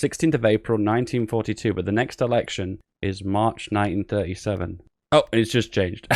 16th of April, 1942, but the next election is March 1937. Oh, it's just changed.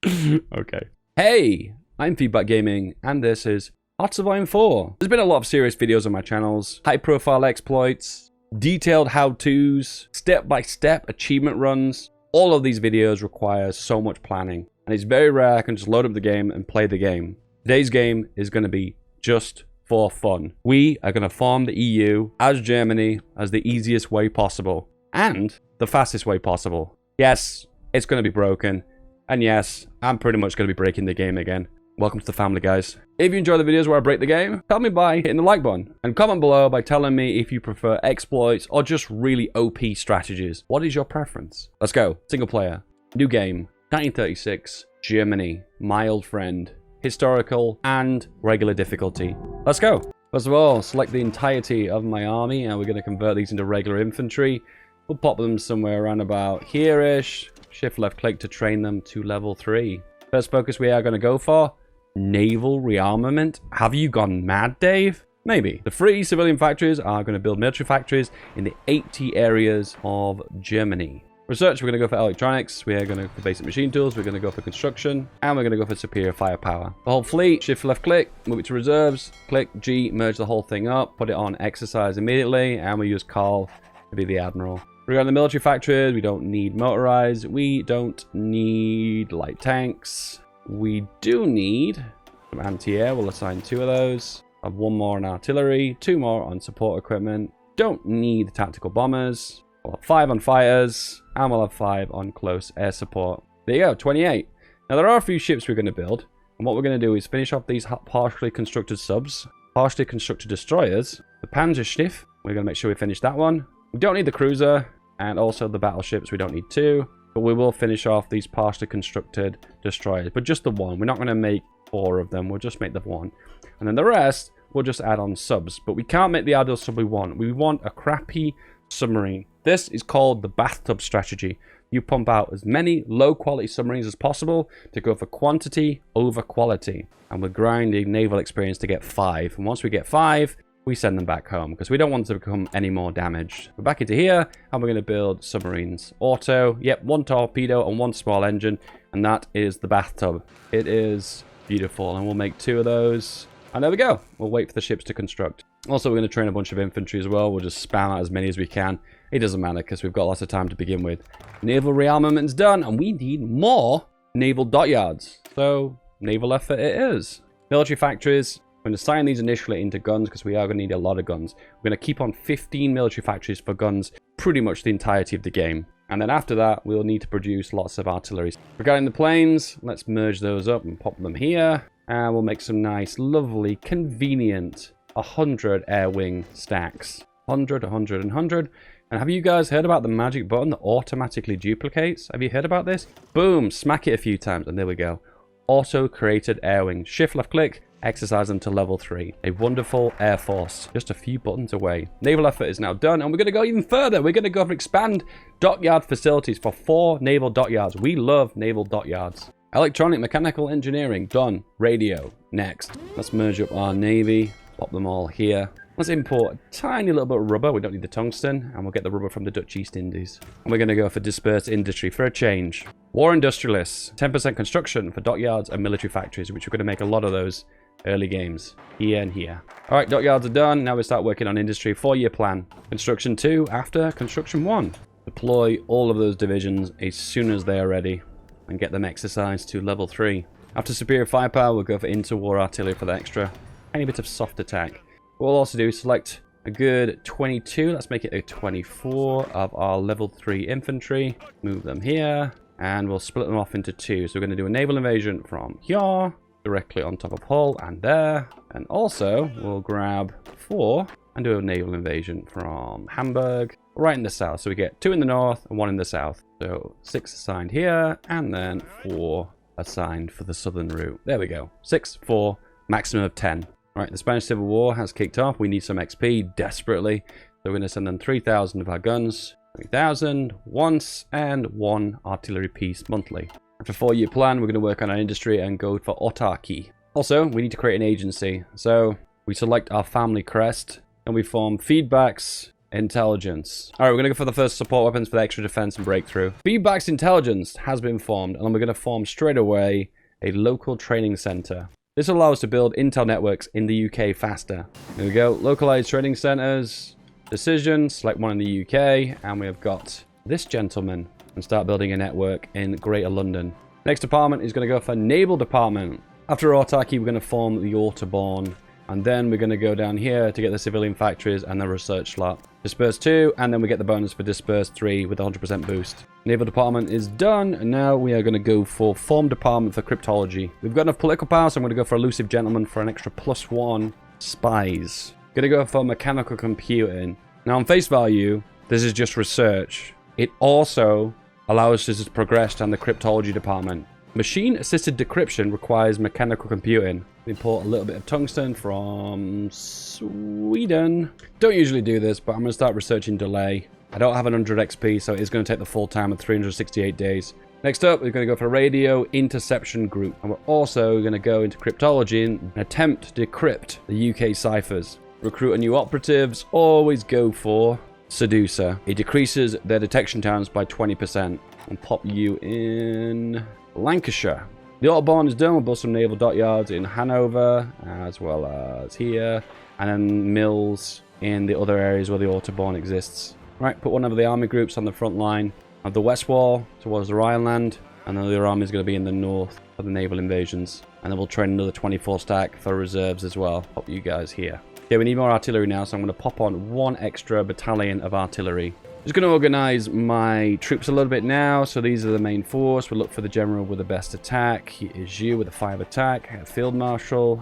Okay. Hey, I'm FeedBackGaming, and this is Art Surviving 4. There's been a lot of serious videos on my channels, high-profile exploits, detailed how-tos, step-by-step achievement runs. All of these videos require so much planning, and it's very rare I can just load up the game and play the game. Today's game is going to be just for fun. We are going to form the EU as Germany as the easiest way possible, and the fastest way possible. Yes, it's going to be broken, and yes, I'm pretty much going to be breaking the game again. Welcome to the family, guys. If you enjoy the videos where I break the game, tell me by hitting the like button. And comment below by telling me if you prefer exploits or just really OP strategies. What is your preference? Let's go. Single player. New game. 1936. Germany. My old friend. Historical and regular difficulty. Let's go. First of all, select the entirety of my army, and we're going to convert these into regular infantry. We'll pop them somewhere around about here-ish. Shift left click to train them to level 3. First focus we are going to go for naval rearmament. Have you gone mad, Dave? Maybe. The 3 civilian factories are going to build military factories in the 80 areas of Germany. Research, we're going to go for electronics, we are going to go for basic machine tools, we're going to go for construction, and we're going to go for superior firepower. The whole fleet, shift left click, move it to reserves, click G, merge the whole thing up, put it on exercise immediately, and we use Carl to be the admiral. Regarding the military factories, we don't need motorized, we don't need light tanks. We do need some anti-air. We'll assign 2 of those. Have 1 more on artillery, 2 more on support equipment. Don't need tactical bombers. We'll have 5 on fighters, and we'll have 5 on close air support. There you go, 28. Now there are a few ships we're going to build, and what we're going to do is finish off these partially constructed subs, partially constructed destroyers. The Panzerstift, we're going to make sure we finish that one. We don't need the cruiser, and also the battleships, we don't need 2. But we will finish off these partially constructed destroyers. But just the 1. We're not going to make 4 of them. We'll just make the 1. And then the rest, we'll just add on subs. But we can't make the ideal sub we want. We want a crappy submarine. This is called the bathtub strategy. You pump out as many low-quality submarines as possible to go for quantity over quality. And we're grinding naval experience to get 5. And once we get 5... we send them back home because we don't want to become any more damaged. We're back into here and we're going to build submarines. Auto, yep, 1 torpedo and 1 small engine, and that is the bathtub. It is beautiful, and we'll make 2 of those. And there we go. We'll wait for the ships to construct. Also, we're going to train a bunch of infantry as well. We'll just spam out as many as we can. It doesn't matter because we've got lots of time to begin with. Naval rearmament's done, and we need more naval dockyards. So, naval effort it is. Military factories. We're going to assign these initially into guns because we are going to need a lot of guns. We're going to keep on 15 military factories for guns pretty much the entirety of the game. And then after that, we'll need to produce lots of artillery. Regarding the planes, let's merge those up and pop them here. And we'll make some nice, lovely, convenient 100 air wing stacks. 100, 100, and 100. And have you guys heard about the magic button that automatically duplicates? Have you heard about this? Boom, smack it a few times, and there we go. Auto-created air wing. Shift left click. Exercise them to level 3. A wonderful air force. Just a few buttons away. Naval effort is now done, and we're going to go even further. We're going to go for expand dockyard facilities for 4 naval dockyards. We love naval dockyards. Electronic mechanical engineering done. Radio next. Let's merge up our navy. Pop them all here. Let's import a tiny little bit of rubber. We don't need the tungsten, and we'll get the rubber from the Dutch East Indies. And we're going to go for dispersed industry for a change. War industrialists. 10% construction for dockyards and military factories, which we're going to make a lot of those early games here and here. All right, dockyards are done. Now we start working on industry. 4-year plan. Construction 2 after construction 1. Deploy all of those divisions as soon as they are ready and get them exercised to level 3. After superior firepower, we'll go for interwar artillery for the extra tiny bit of soft attack. What we'll also do is select a good 22. Let's make it a 24 of our level 3 infantry. Move them here, and we'll split them off into 2. So we're going to do a naval invasion from here, directly on top of Hull and there. And also, we'll grab 4 and do a naval invasion from Hamburg, right in the south. So we get 2 in the north and 1 in the south. So 6 assigned here, and then 4 assigned for the southern route. There we go. 6, 4, maximum of 10. All right, the Spanish Civil War has kicked off. We need some XP desperately. So we're going to send them 3,000 of our guns. 3,000 once, and 1 artillery piece monthly. After a 4-year plan, we're going to work on our industry and go for autarky. Also, we need to create an agency. So we select our family crest. and we form Feedback's Intelligence. All right, we're going to go for the first support weapons for the extra defense and breakthrough. Feedback's Intelligence has been formed, and we're going to form straight away a local training center. This will allow us to build intel networks in the UK faster. There we go. Localized training centers. Decision. Select one in the UK. And we have got this gentleman. And start building a network in Greater London. Next department is going to go for Naval Department. After autarky, we're going to form the Autobahn. And then we're going to go down here to get the civilian factories and the research slot. Disperse 2, and then we get the bonus for Disperse 3 with 100% boost. Naval Department is done, and now we are going to go for Form Department for Cryptology. We've got enough political power, so I'm going to go for Elusive Gentleman for an extra +1 spies. Going to go for Mechanical Computing. Now, on face value, this is just research. It also allows us to progress down the Cryptology Department. Machine-assisted decryption requires mechanical computing. Import a little bit of tungsten from Sweden. Don't usually do this, but I'm going to start researching delay. I don't have 100 XP, so it's going to take the full time of 368 days. Next up, we're going to go for Radio Interception Group. And we're also going to go into cryptology and attempt to decrypt the UK ciphers. Recruit a new operatives. Always go for Seducer. It decreases their detection times by 20%. And pop you in Lancashire. The Autobahn is done. We'll build some naval dockyards in Hanover, as well as here, and then mills in the other areas where the Autobahn exists. Right, put one of the army groups on the front line of the West Wall towards the Rhineland, and then the other army is going to be in the north for the naval invasions. And then we'll train another 24 stack for reserves as well. Pop you guys here. Okay, we need more artillery now, so I'm going to pop on one extra battalion of artillery. Just going to organize my troops a little bit now. So these are the main force. We'll look for the general with the best attack. He is you with a 5 attack. Field Marshal.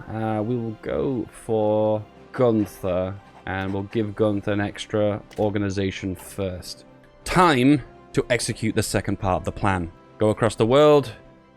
We will go for Gunther. And we'll give Gunther an extra organization first. Time to execute the second part of the plan. Go across the world.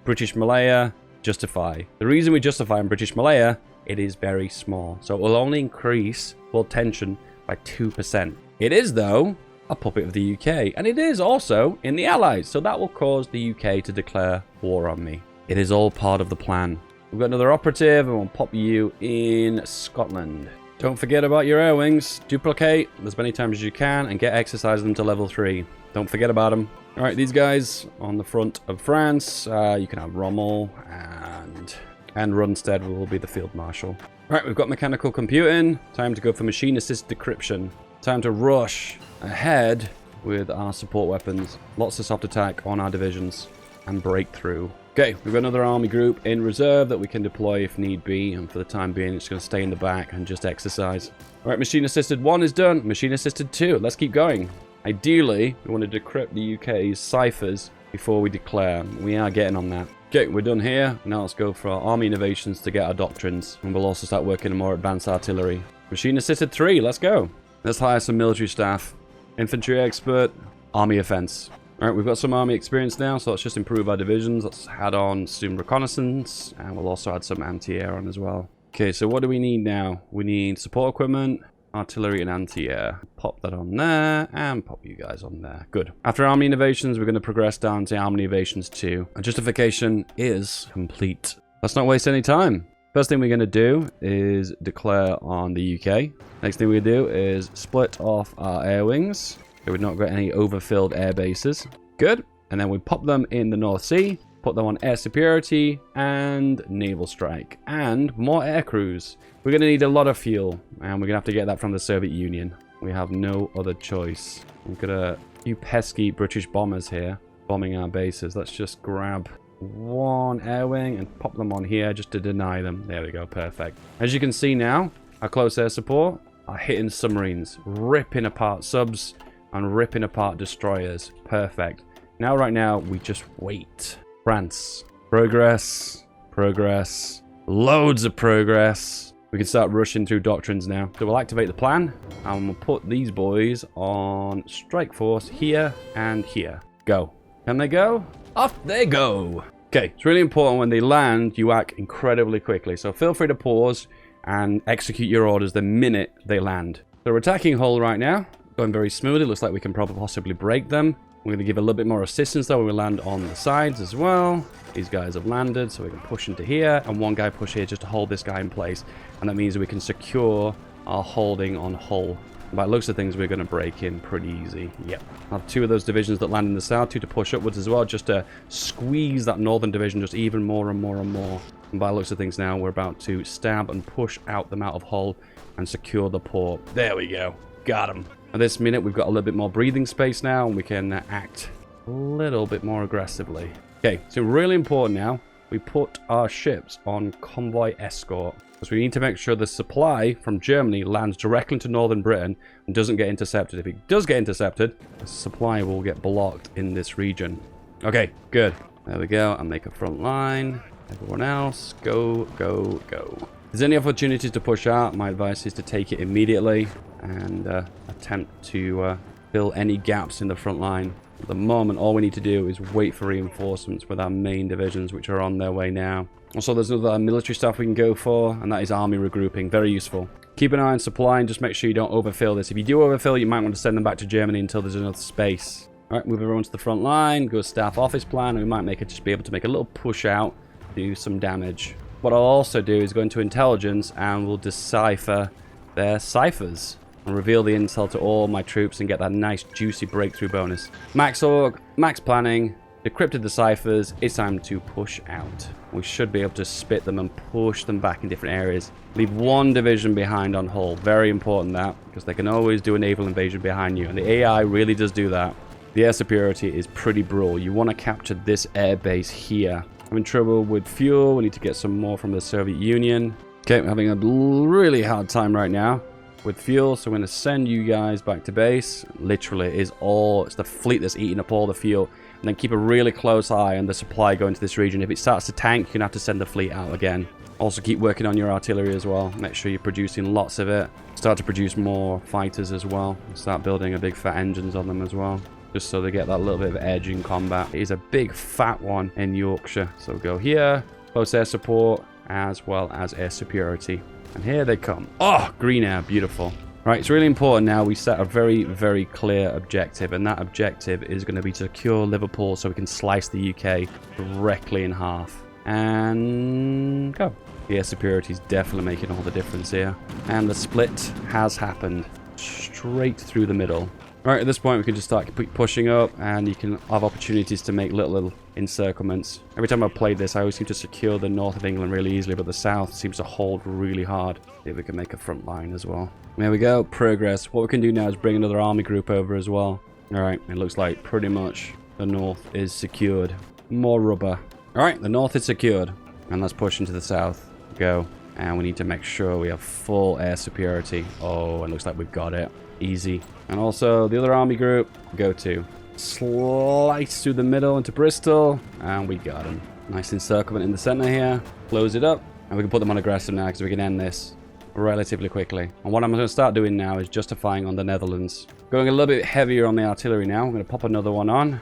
British Malaya. Justify. The reason we justify in British Malaya, it is very small. So it will only increase world tension by 2%. It is, though, a puppet of the UK, and it is also in the Allies, so that will cause the UK to declare war on me. It is all part of the plan. We've got another operative, and we'll pop you in Scotland. Don't forget about your air wings. Duplicate as many times as you can, and get exercise them to level 3. Don't forget about them. All right, these guys on the front of France, you can have Rommel, and Runstead will be the Field Marshal. All right, we've got mechanical computing. Time to go for machine-assisted decryption. Time to rush ahead with our support weapons. Lots of soft attack on our divisions and breakthrough. Okay, we've got another army group in reserve that we can deploy if need be, and for the time being it's going to stay in the back and just exercise. Alright, machine assisted 1 is done. Machine assisted 2, let's keep going. Ideally, we want to decrypt the UK's ciphers before we declare. We are getting on that. Okay, we're done here. Now let's go for our army innovations to get our doctrines, and we'll also start working on more advanced artillery. Machine assisted 3, let's go. Let's hire some military staff. Infantry expert, army offense. Alright, we've got some army experience now, so let's just improve our divisions. Let's add on some reconnaissance, and we'll also add some anti-air on as well. Okay, so what do we need now? We need support equipment, artillery, and anti-air. Pop that on there, and pop you guys on there. Good. After army innovations, we're going to progress down to army innovations 2. Our justification is complete. Let's not waste any time. First thing we're going to do is declare on the UK. Next thing we do is split off our air wings. So we've not got any overfilled air bases. Good. And then we pop them in the North Sea, put them on air superiority and naval strike. And more air crews. We're going to need a lot of fuel, and we're going to have to get that from the Soviet Union. We have no other choice. We've got a few pesky British bombers here bombing our bases. Let's just grab one air wing and pop them on here just to deny them. There we go, perfect. As you can see now, our close air support are hitting submarines, ripping apart subs and ripping apart destroyers. Perfect. Now, right now, we just wait. France. Progress. Progress. Loads of progress. We can start rushing through doctrines now. So we'll activate the plan, and we'll put these boys on strike force here and here. Go. Can they go? Off they go. Okay, it's really important when they land, you act incredibly quickly. So feel free to pause and execute your orders the minute they land. So we're attacking Hull right now. Going very smoothly. Looks like we can probably possibly break them. We're going to give a little bit more assistance though when we land on the sides as well. These guys have landed, so we can push into here. And one guy push here just to hold this guy in place. And that means we can secure are holding on Hull. By looks of things, we're going to break in pretty easy. Yep. I have 2 of those divisions that land in the south, 2 to push upwards as well, just to squeeze that northern division just even more and more and more. And by looks of things now, we're about to stab and push out them out of Hull and secure the port. There we go. Got them. At this minute, we've got a little bit more breathing space now, and we can act a little bit more aggressively. Okay, so really important now, we put our ships on convoy escort. So we need to make sure the supply from Germany lands directly into northern Britain and doesn't get intercepted. If it does get intercepted, the supply will get blocked in this region. Okay, good. There we go. I'll make a front line. Everyone else, go, go, go. If there's any opportunities to push out, my advice is to take it immediately and attempt to fill any gaps in the front line. At the moment, all we need to do is wait for reinforcements with our main divisions, which are on their way now. Also, there's other military stuff we can go for, and that is army regrouping. Very useful. Keep an eye on supply and just make sure you don't overfill this. If you do overfill, you might want to send them back to Germany until there's enough space. All right, move everyone to the front line, go staff office plan, and we might just be able to make a little push out, do some damage. What I'll also do is go into intelligence and we'll decipher their ciphers and reveal the intel to all my troops and get that nice juicy breakthrough bonus. Max org, max planning, decrypted the ciphers. It's time to push out. We should be able to spit them and push them back in different areas. Leave 1 division behind on Hull. Very important that, because they can always do a naval invasion behind you, and the AI really does do that. The air superiority is pretty brutal. You want to capture this air base here. Having trouble with fuel. We need to get some more from the Soviet Union. Okay, we're having a really hard time right now with fuel, so I'm going to send you guys back to base. Literally, it's the fleet that's eating up all the fuel. And then keep a really close eye on the supply going to this region. If it starts to tank, you're going to have to send the fleet out again. Also, keep working on your artillery as well. Make sure you're producing lots of it. Start to produce more fighters as well. Start building a big fat engines on them as well, just so they get that little bit of edge in combat. It is a big fat one in Yorkshire. So go here, close air support, as well as air superiority. And here they come. Oh, green air, beautiful. Right, it's really important now we set a very, very clear objective, and that objective is going to be to secure Liverpool so we can slice the UK directly in half. And go. The air superiority is definitely making all the difference here. And the split has happened straight through the middle. Right, at this point we can just start pushing up, and you can have opportunities to make little encirclements. Every time I've played this, I always seem to secure the north of England really easily, but the south seems to hold really hard. See if we can make a front line as well. There we go, progress. What we can do now is bring another army group over as well. Alright, it looks like pretty much the north is secured. More rubber. Alright, the north is secured. And let's push into the south. Go. And we need to make sure we have full air superiority. Oh, it looks like we've got it. Easy. And also, the other army group, go to. Slice through the middle into Bristol. And we got him. Nice encirclement in the center here. Close it up. And we can put them on aggressive now because we can end this relatively quickly. And what I'm going to start doing now is justifying on the Netherlands. Going a little bit heavier on the artillery now. I'm going to pop another one on.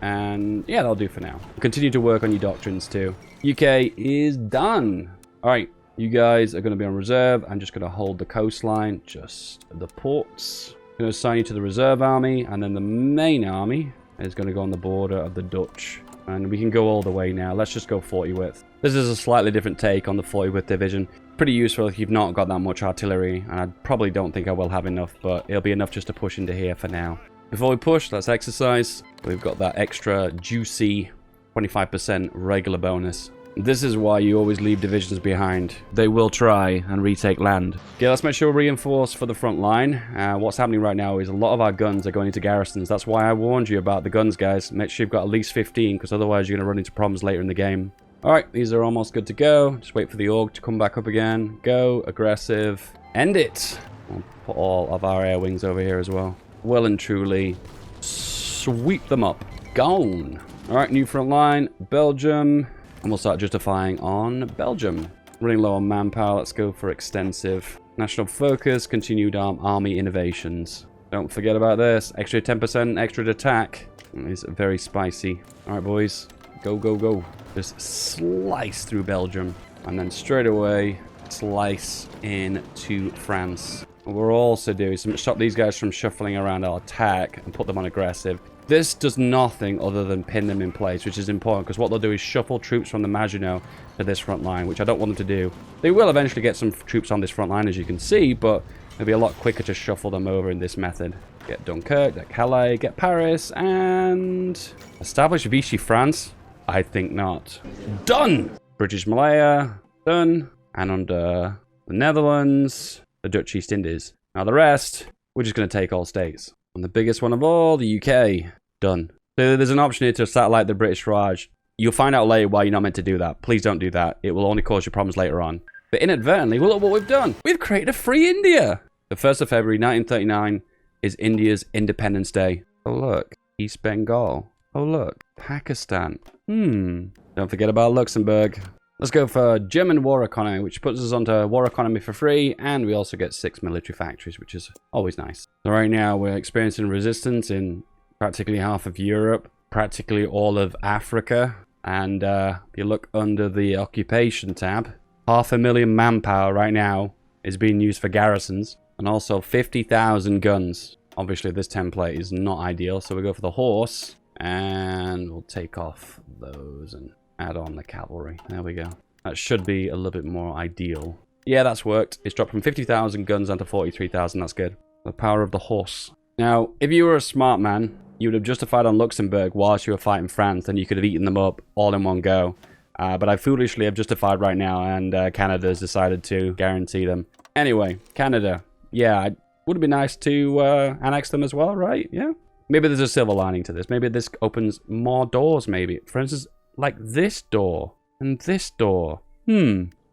And yeah, that'll do for now. Continue to work on your doctrines too. UK is done. All right. You guys are going to be on reserve. I'm just going to hold the coastline, just the ports. I'm going to assign you to the reserve army, and then the main army is going to go on the border of the Dutch. And we can go all the way now. Let's just go 40 width. This is a slightly different take on the 40 width division. Pretty useful if you've not got that much artillery, and I probably don't think I will have enough, but it'll be enough just to push into here for now. Before we push, let's exercise. We've got that extra juicy 25% regular bonus. This is why you always leave divisions behind. They will try and retake land. Okay, let's make sure we reinforce for the front line. What's happening right now is a lot of our guns are going into garrisons. That's why I warned you about the guns, guys. Make sure you've got at least 15, because otherwise you're going to run into problems later in the game. Alright, these are almost good to go. Just wait for the org to come back up again. Go, aggressive, end it. We'll put all of our air wings over here as well. Well and truly sweep them up. Gone. Alright, new front line, Belgium. And we'll start justifying on Belgium. Running low on manpower, let's go for extensive. National focus, continued army innovations. Don't forget about this. Extra 10% extra attack is very spicy. Alright, boys. Go, go, go. Just slice through Belgium. And then straight away, slice into France. What we're also doing is stop these guys from shuffling around our attack and put them on aggressive. This does nothing other than pin them in place, which is important, because what they'll do is shuffle troops from the Maginot to this front line, which I don't want them to do. They will eventually get some troops on this front line, as you can see, but it'll be a lot quicker to shuffle them over in this method. Get Dunkirk, get Calais, get Paris, and establish Vichy France? I think not. Done! British Malaya, done. And under the Netherlands, the Dutch East Indies. Now the rest, we're just going to take all states. And the biggest one of all, the UK. Done. So there's an option here to satellite the British Raj. You'll find out later why you're not meant to do that. Please don't do that. It will only cause you problems later on. But inadvertently, well, look what we've done. We've created a free India. The 1st of February, 1939 is India's Independence Day. Oh, look. East Bengal. Oh, look. Pakistan. Don't forget about Luxembourg. Let's go for German war economy, which puts us onto war economy for free, and we also get 6 military factories, which is always nice. So right now, we're experiencing resistance in practically half of Europe, practically all of Africa, and if you look under the occupation tab, 500,000 manpower right now is being used for garrisons, and also 50,000 guns. Obviously, this template is not ideal, so we go for the horse, and we'll take off those and add on the cavalry. There we go. That should be a little bit more ideal. Yeah, that's worked. It's dropped from 50,000 guns down to 43,000. That's good. The power of the horse. Now, if you were a smart man, you would have justified on Luxembourg whilst you were fighting France, and you could have eaten them up all in one go. But I foolishly have justified right now, and Canada has decided to guarantee them. Anyway, Canada. Yeah, it would be nice to annex them as well, right? Yeah. Maybe there's a silver lining to this. Maybe this opens more doors, maybe. For instance, like this door and this door.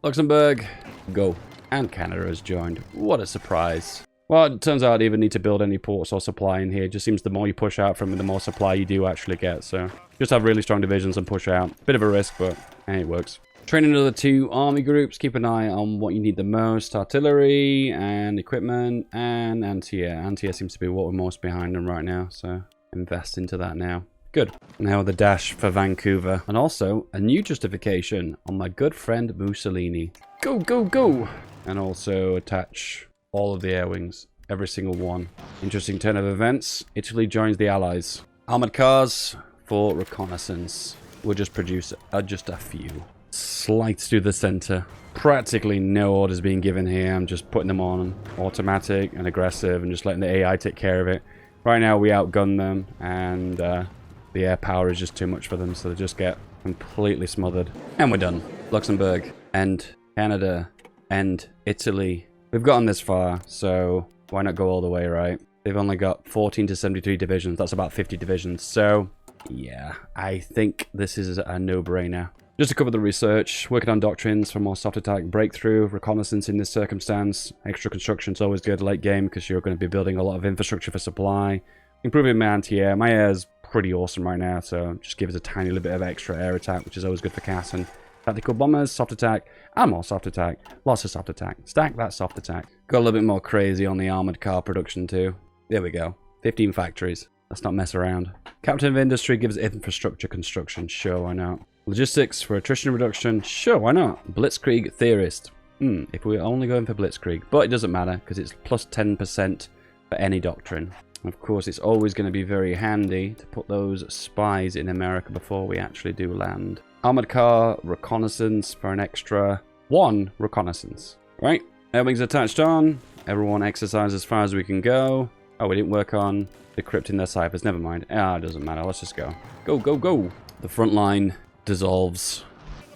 Luxembourg, go. And Canada has joined. What a surprise. Well, it turns out I don't even need to build any ports or supply in here. It just seems the more you push out from it, the more supply you do actually get. So just have really strong divisions and push out. Bit of a risk, but hey, it works. Training another 2 army groups. Keep an eye on what you need the most. Artillery and equipment and anti-air. Anti-air seems to be what we're most behind on right now. So invest into that now. Good. Now the dash for Vancouver. And also a new justification on my good friend Mussolini. Go, go, go! And also attach all of the air wings. Every single one. Interesting turn of events. Italy joins the Allies. Armored cars for reconnaissance. We'll just produce just a few. Slides through the center. Practically no orders being given here. I'm just putting them on automatic and aggressive and just letting the AI take care of it. Right now we outgun them, and the air power is just too much for them, so they just get completely smothered. And we're done. Luxembourg, and Canada, and Italy. We've gotten this far, so why not go all the way, right? They've only got 14 to 73 divisions. That's about 50 divisions. So, yeah, I think this is a no-brainer. Just to cover the research, working on doctrines for more soft attack, breakthrough, reconnaissance in this circumstance. Extra construction is always good late game because you're going to be building a lot of infrastructure for supply. Improving my anti-air. My air is pretty awesome right now, so just give us a tiny little bit of extra air attack, which is always good for CAS. And tactical bombers, soft attack, and more soft attack. Lots of soft attack. Stack that soft attack. Go a little bit more crazy on the armored car production too. There we go. 15 factories. Let's not mess around. Captain of Industry gives infrastructure construction. Sure, why not? Logistics for attrition reduction. Sure, why not? Blitzkrieg Theorist. If we're only going for Blitzkrieg. But it doesn't matter, because it's plus 10% for any doctrine. Of course, it's always going to be very handy to put those spies in America before we actually do land. Armored car reconnaissance for an extra 1 reconnaissance. Right, everything's attached on. Everyone exercise as far as we can go. Oh, we didn't work on decrypting their ciphers. Never mind. Ah, it doesn't matter. Let's just go. Go, go, go. The front line dissolves.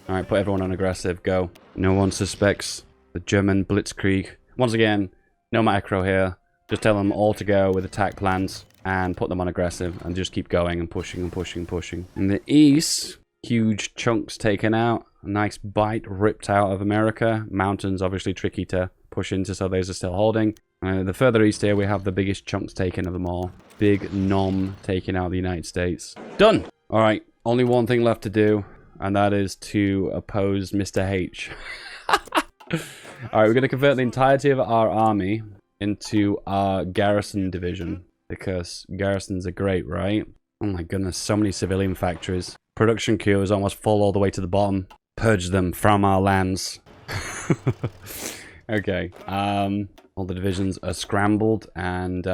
Alright, put everyone on aggressive. Go. No one suspects the German Blitzkrieg. Once again, no macro here. Just tell them all to go with attack plans and put them on aggressive and just keep going and pushing and pushing and pushing. In the east, huge chunks taken out. A nice bite ripped out of America. Mountains obviously tricky to push into, so those are still holding. The further east here, we have the biggest chunks taken of them all. Big nom taken out of the United States. Done! Alright, only one thing left to do, and that is to oppose Mr. H. Alright, we're going to convert the entirety of our army into our garrison division, because garrisons are great, right? Oh my goodness, so many civilian factories. Production queue is almost full all the way to the bottom. Purge them from our lands. Okay, all the divisions are scrambled, and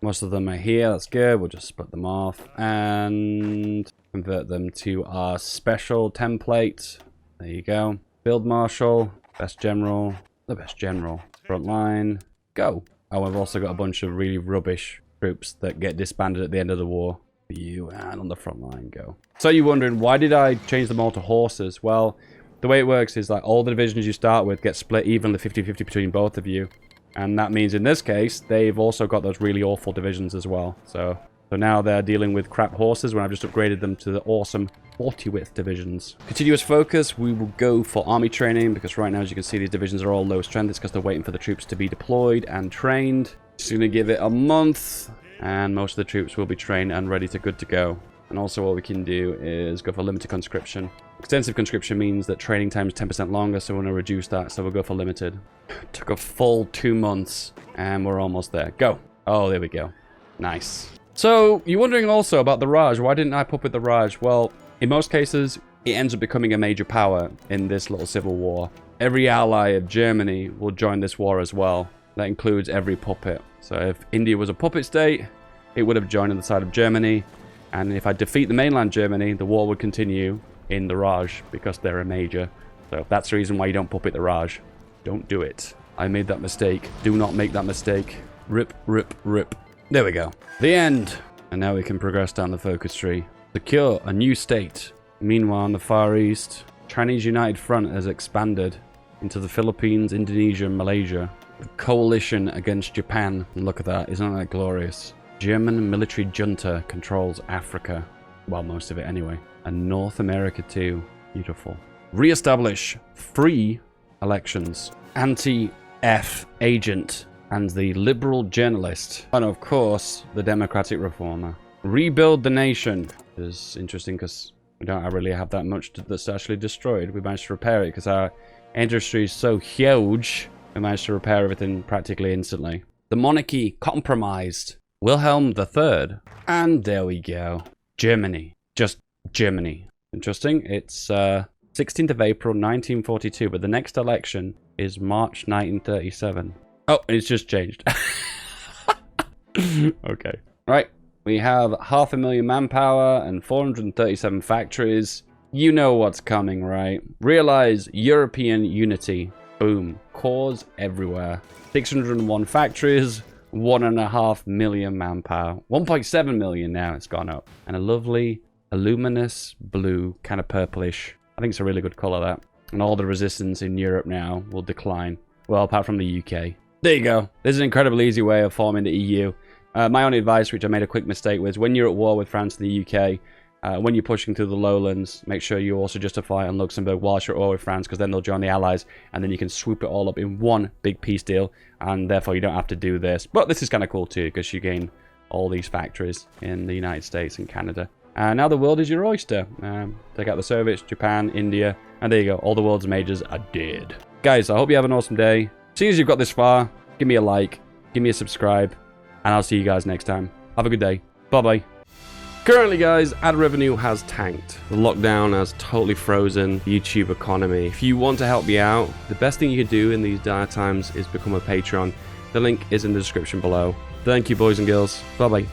Most of them are here. That's good. We'll just split them off and convert them to our special template. There you go. Field Marshal, best general, the best general. Front line, go. Oh, we've also got a bunch of really rubbish troops that get disbanded at the end of the war. For you, and on the front line, go. So you're wondering, why did I change them all to horses? Well, the way it works is like all the divisions you start with get split evenly 50-50 between both of you. And that means in this case, they've also got those really awful divisions as well. So now they're dealing with crap horses when I've just upgraded them to the awesome 40-width divisions. Continuous focus, we will go for army training because right now, as you can see, these divisions are all low strength. It's because they're waiting for the troops to be deployed and trained. Just going to give it a month and most of the troops will be trained and ready to good to go. And also what we can do is go for limited conscription. Extensive conscription means that training time is 10% longer, so we're going to reduce that, so we'll go for limited. Took a full 2 months, and we're almost there. Go! Oh, there we go. Nice. So, you're wondering also about the Raj. Why didn't I puppet the Raj? Well, in most cases, it ends up becoming a major power in this little civil war. Every ally of Germany will join this war as well. That includes every puppet. So if India was a puppet state, it would have joined on the side of Germany. And if I defeat the mainland Germany, the war would continue in the Raj because they're a major. So that's the reason why you don't puppet the Raj. Don't do it. I made that mistake. Do not make that mistake. Rip, rip, rip. There we go. The end. And now we can progress down the focus tree. Secure a new state. Meanwhile, in the Far East, Chinese United Front has expanded into the Philippines, Indonesia, and Malaysia. A coalition against Japan. And look at that. Isn't that glorious? German military junta controls Africa. Well, most of it anyway. And North America too. Beautiful. Re-establish free elections. Anti-F agent. And the liberal journalist. And of course, the democratic reformer. Rebuild the nation. It's interesting because we don't really have that much that's actually destroyed. We managed to repair it because our industry is so huge. We managed to repair everything practically instantly. The monarchy compromised. Wilhelm III. And there we go. Germany. Just Germany. Interesting. It's 16th of April 1942, but the next election is March 1937. Oh, it's just changed. Okay. Right. We have 500,000 manpower and 437 factories. You know what's coming, right? Realize European unity. Boom. Cores everywhere. 601 factories. 1.5 million manpower. 1.7 million now it's gone up. And a lovely luminous blue, kind of purplish. I think it's a really good color, that. And all the resistance in Europe now will decline. Well, apart from the UK. There you go. This is an incredibly easy way of forming the EU. My only advice, which I made a quick mistake with, when you're at war with France and the UK, when you're pushing through the lowlands, make sure you also justify on Luxembourg whilst you're at war with France, because then they'll join the Allies, and then you can swoop it all up in one big peace deal, and therefore you don't have to do this. But this is kind of cool too, because you gain all these factories in the United States and Canada. And now the world is your oyster. Take out the Soviets, Japan, India, and there you go. All the world's majors are dead. Guys, I hope you have an awesome day. As soon as you've got this far, give me a like, give me a subscribe, and I'll see you guys next time. Have a good day. Bye-bye. Currently, guys, ad revenue has tanked. The lockdown has totally frozen the YouTube economy. If you want to help me out, the best thing you can do in these dire times is become a Patreon. The link is in the description below. Thank you, boys and girls. Bye-bye.